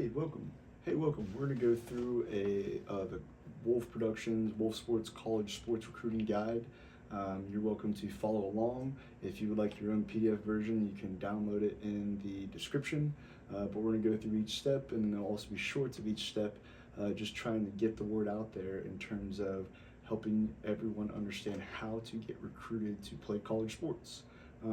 Hey, welcome. Hey, welcome. We're gonna go through the Wolfe Productions Wolfe Sports College Sports Recruiting Guide. You're welcome to follow along. If you would like your own PDF version, you can download it in the description. But we're gonna go through each step, and there'll also be shorts of each step, just trying to get the word out there in terms of helping everyone understand how to get recruited to play college sports.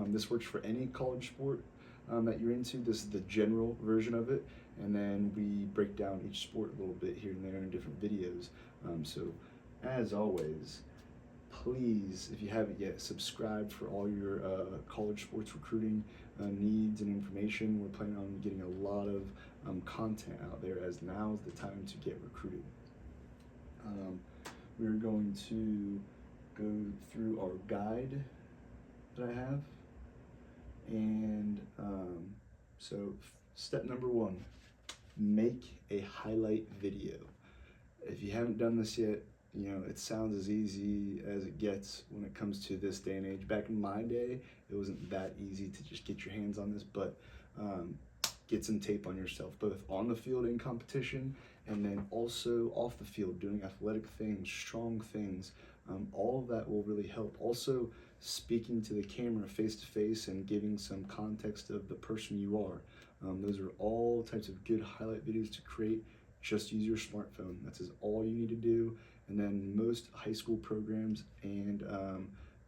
This works for any college sport that you're into. This is the general version of it, and then we break down each sport a little bit here and there in different videos. So as always, please, if you haven't yet, subscribe for all your college sports recruiting needs and information. We're planning on getting a lot of content out there, as now is the time to get recruited. We're going to go through our guide that I have. And so step number one, make a highlight video. If you haven't done this yet, it sounds as easy as it gets when it comes to this day and age. Back in my day, it wasn't that easy to just get your hands on this, but get some tape on yourself, both on the field in competition and then also off the field, doing athletic things, strong things. All of that will really help. Also, speaking to the camera face to face and giving some context of the person you are. Those are all types of good highlight videos to create. Just use your smartphone. That's all you need to do. And then most high school programs and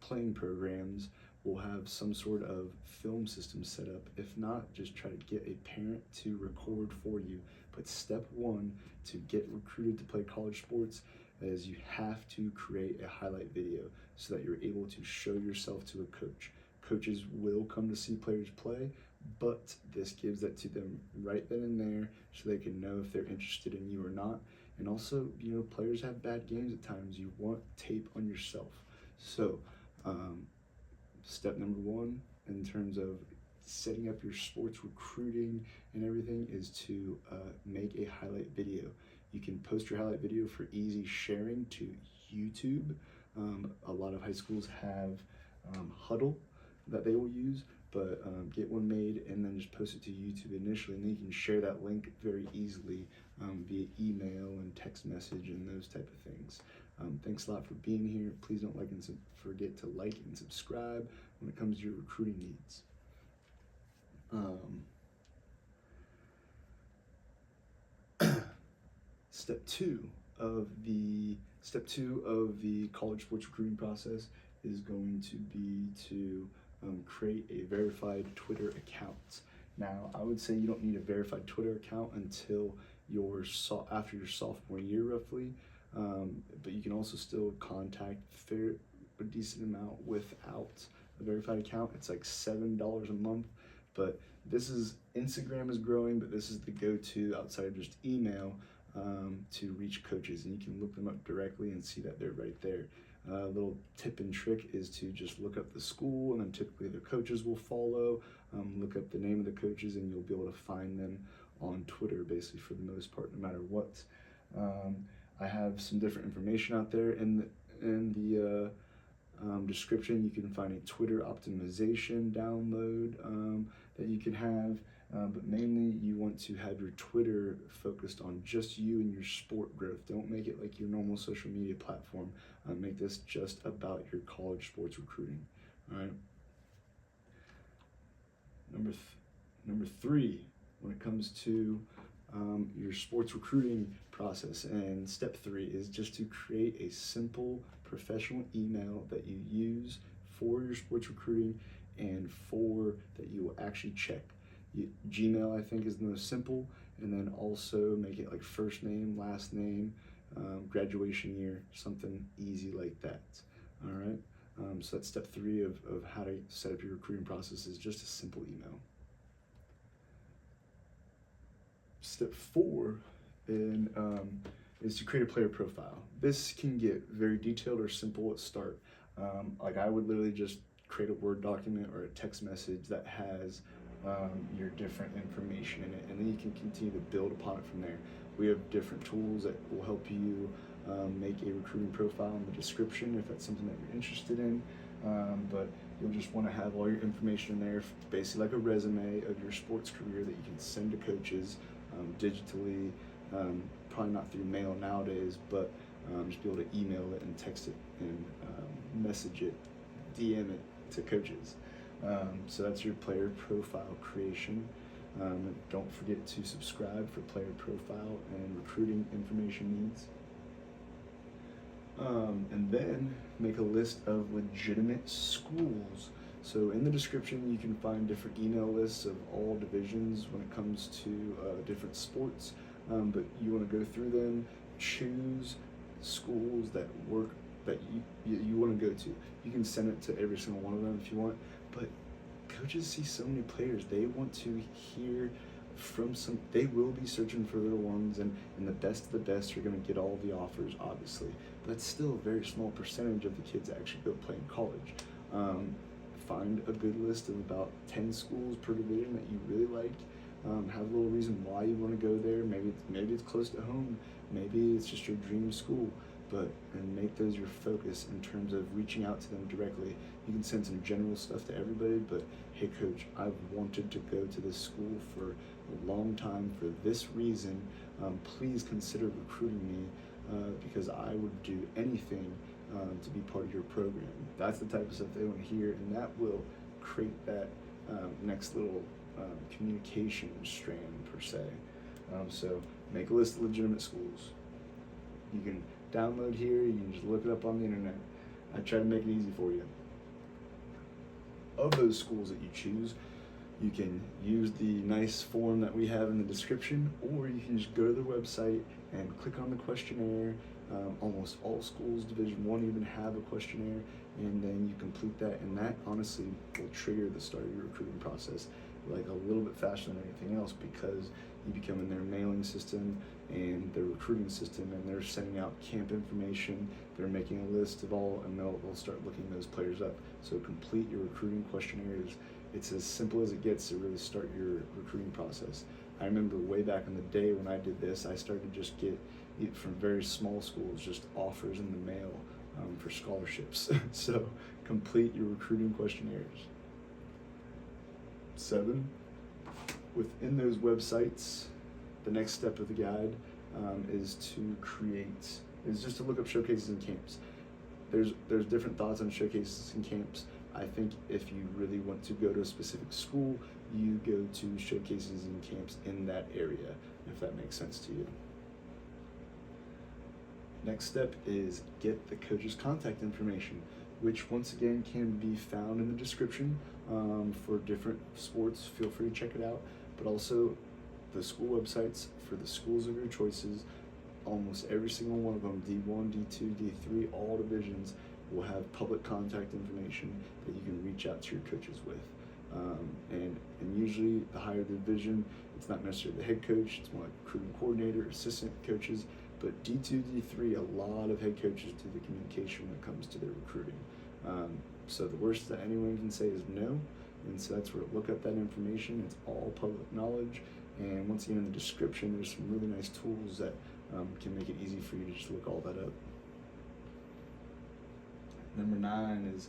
playing programs will have some sort of film system set up. If not, just try to get a parent to record for you. But step one to get recruited to play college sports is you have to create a highlight video so that you're able to show yourself to a coach. Coaches will come to see players play, but this gives that to them right then and there so they can know if they're interested in you or not. And also, players have bad games at times. You want tape on yourself. So step number one in terms of setting up your sports recruiting and everything is to make a highlight video. You can post your highlight video for easy sharing to YouTube. A lot of high schools have Huddle that they will use, but get one made and then just post it to YouTube initially, and then you can share that link very easily via email and text message and those type of things. Thanks a lot for being here. Please don't forget to like and subscribe when it comes to your recruiting needs. Step two of the college sports recruiting process is going to be to create a verified Twitter account. Now, I would say you don't need a verified Twitter account until after your sophomore year, roughly. But you can also still contact a decent amount without a verified account. It's like $7 a month. But Instagram is growing, but this is the go-to outside of just email to reach coaches, and you can look them up directly and see that they're right there. A little tip and trick is to just look up the school, and then typically the coaches will follow. Look up the name of the coaches, and you'll be able to find them on Twitter, basically, for the most part, no matter what. I have some different information out there in the description. You can find a Twitter optimization download that you can have. But mainly you want to have your Twitter focused on just you and your sport growth. Don't make it like your normal social media platform. Make this just about your college sports recruiting. All right. Number three, when it comes to your sports recruiting process, and step three is just to create a simple professional email that you use for your sports recruiting and that you will actually check. Gmail, I think, is the most simple, and then also make it like first name, last name, graduation year, something easy like that. All right. So that's step three of how to set up your recruiting process, is just a simple email. Step four is to create a player profile. This can get very detailed or simple at start. Like I would literally just create a Word document or a text message that has your different information in it, and then you can continue to build upon it from there. We have different tools that will help you make a recruiting profile in the description if that's something that you're interested in, but you'll just want to have all your information in there, basically like a resume of your sports career that you can send to coaches digitally, probably not through mail nowadays, but just be able to email it and text it and message it, DM it to coaches. So that's your player profile creation. Don't forget to subscribe for player profile and recruiting information needs. And then make a list of legitimate schools. So in the description, you can find different email lists of all divisions when it comes to different sports. But you want to go through them, choose schools that work, that you want to go to. You can send it to every single one of them if you want, but coaches see so many players. They want to hear from they will be searching for little ones, and the best of the best are going to get all the offers, obviously. But it's still a very small percentage of the kids that actually go play in college. Find a good list of about 10 schools per division that you really like. Have a little reason why you want to go there. Maybe it's close to home. Maybe it's just your dream school. And make those your focus in terms of reaching out to them directly. You can send some general stuff to everybody, but hey coach, I've wanted to go to this school for a long time for this reason. Please consider recruiting me because I would do anything to be part of your program. That's the type of stuff they want to hear, and that will create that next little communication strand per se. So make a list of legitimate schools. You can download here, you can just look it up on the internet. I try to make it easy for you. Of those schools that you choose, you can use the nice form that we have in the description, or you can just go to their website and click on the questionnaire. Almost all schools, Division I even have a questionnaire, and then you complete that, and that honestly will trigger the start of your recruiting process like a little bit faster than anything else, because you become in their mailing system and their recruiting system, and they're sending out camp information. They're making a list of all, and they'll start looking those players up. So complete your recruiting questionnaires. It's as simple as it gets to really start your recruiting process. I remember way back in the day when I did this, I started to just get from very small schools just offers in the mail for scholarships. So complete your recruiting questionnaires. 7, within those websites, the next step of the guide is just to look up showcases and camps. There's different thoughts on showcases and camps. I think if you really want to go to a specific school, you go to showcases and camps in that area, if that makes sense to you. Next step is get the coach's contact information, which once again can be found in the description for different sports. Feel free to check it out, but also the school websites for the schools of your choices. Almost every single one of them, D1, D2, D3, all divisions will have public contact information that you can reach out to your coaches with. And usually the higher the division, it's not necessarily the head coach, it's more like recruiting coordinator, assistant coaches, but D2, D3, a lot of head coaches do the communication when it comes to their recruiting. So the worst that anyone can say is no, and so that's where look up that information. It's all public knowledge, and once again in the description there's some really nice tools that can make it easy for you to just look all that up. Number 9 is,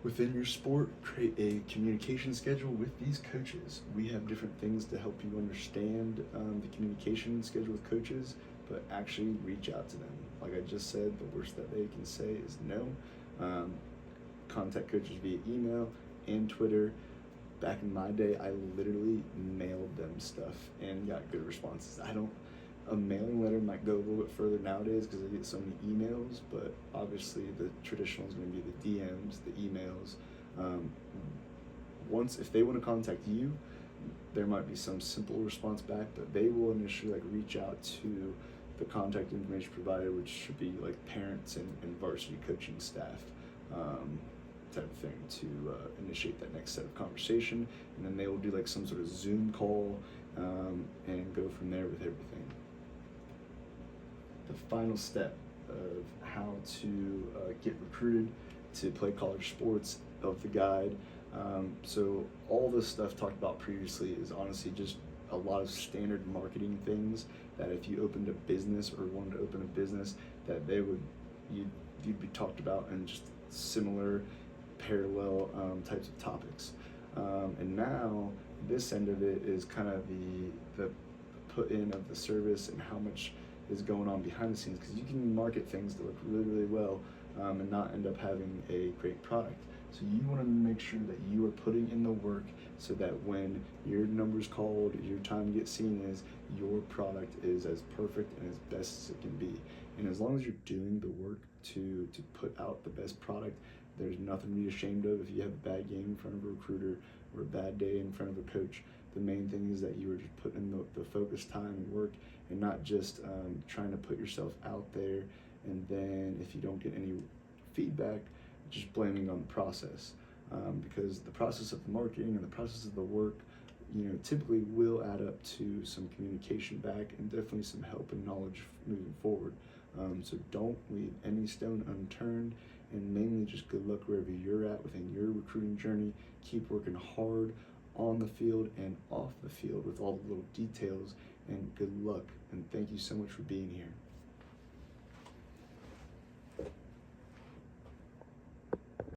within your sport, create a communication schedule with these coaches. We have different things to help you understand the communication schedule with coaches, but actually reach out to them. Like I just said, the worst that they can say is no. Contact coaches via email and Twitter. Back in my day, I literally mailed them stuff and got good responses. A mailing letter might go a little bit further nowadays because I get so many emails, but obviously the traditional is going to be the DMs, the emails. If they want to contact you, there might be some simple response back, but they will initially reach out to the contact information provided, which should be like parents and varsity coaching staff, type of thing, to initiate that next set of conversation, and then they will do some sort of Zoom call and go from there with everything. The final step of how to get recruited to play college sports of the guide. So all this stuff talked about previously is honestly just a lot of standard marketing things that if you opened a business or wanted to open a business, that you'd be talked about in just similar parallel types of topics. And now this end of it is kind of the put in of the service and how much is going on behind the scenes, because you can market things that look really, really well and not end up having a great product. So you want to make sure that you are putting in the work so that when your number's called, your time gets seen is, your product is as perfect and as best as it can be. And as long as you're doing the work to put out the best product, there's nothing to be ashamed of if you have a bad game in front of a recruiter or a bad day in front of a coach. The main thing is that you are just putting in the focused time and work, and not just trying to put yourself out there, and then if you don't get any feedback, just blaming on the process. Because the process of the marketing and the process of the work, typically will add up to some communication back and definitely some help and knowledge moving forward. So don't leave any stone unturned, and mainly just good luck wherever you're at within your recruiting journey. Keep working hard on the field and off the field with all the little details, and good luck. And thank you so much for being here.